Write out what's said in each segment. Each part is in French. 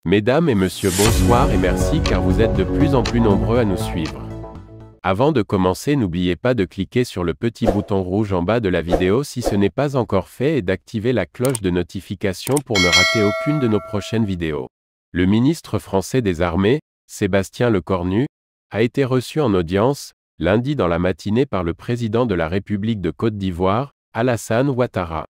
Mesdames et messieurs, bonsoir et merci car vous êtes de plus en plus nombreux à nous suivre. Avant de commencer, n'oubliez pas de cliquer sur le petit bouton rouge en bas de la vidéo si ce n'est pas encore fait et d'activer la cloche de notification pour ne rater aucune de nos prochaines vidéos. Le ministre français des Armées, Sébastien Lecornu, a été reçu en audience, lundi dans la matinée par le président de la République de Côte d'Ivoire, Alassane Ouattara.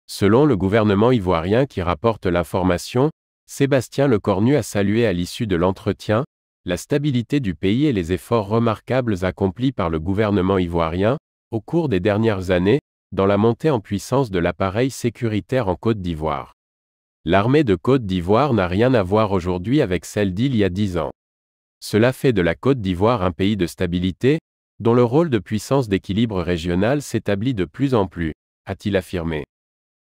Selon le gouvernement ivoirien qui rapporte l'information, Sébastien Lecornu a salué à l'issue de l'entretien la stabilité du pays et les efforts remarquables accomplis par le gouvernement ivoirien, au cours des dernières années, dans la montée en puissance de l'appareil sécuritaire en Côte d'Ivoire. L'armée de Côte d'Ivoire n'a rien à voir aujourd'hui avec celle d'il y a 10 ans. Cela fait de la Côte d'Ivoire un pays de stabilité, dont le rôle de puissance d'équilibre régional s'établit de plus en plus, a-t-il affirmé.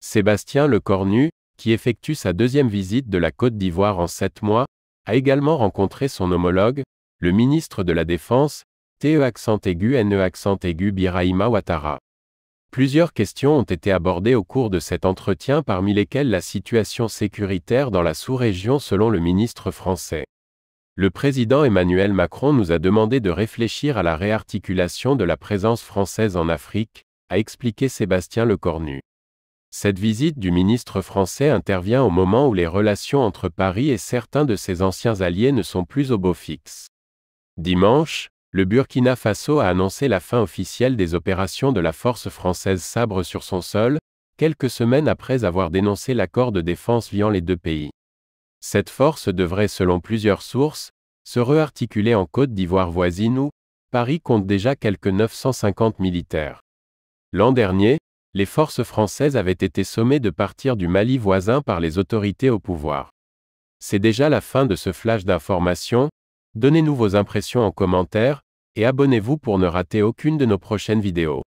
Sébastien Lecornu, qui effectue sa deuxième visite de la Côte d'Ivoire en 7 mois, a également rencontré son homologue, le ministre de la Défense, Birahima Ouattara. Plusieurs questions ont été abordées au cours de cet entretien, parmi lesquelles la situation sécuritaire dans la sous-région selon le ministre français. Le président Emmanuel Macron nous a demandé de réfléchir à la réarticulation de la présence française en Afrique, a expliqué Sébastien Lecornu. Cette visite du ministre français intervient au moment où les relations entre Paris et certains de ses anciens alliés ne sont plus au beau fixe. Dimanche, le Burkina Faso a annoncé la fin officielle des opérations de la force française Sabre sur son sol, quelques semaines après avoir dénoncé l'accord de défense liant les deux pays. Cette force devrait, selon plusieurs sources, se réarticuler en Côte d'Ivoire voisine où Paris compte déjà quelques 950 militaires. L'an dernier, les forces françaises avaient été sommées de partir du Mali voisin par les autorités au pouvoir. C'est déjà la fin de ce flash d'information. Donnez-nous vos impressions en commentaire, et abonnez-vous pour ne rater aucune de nos prochaines vidéos.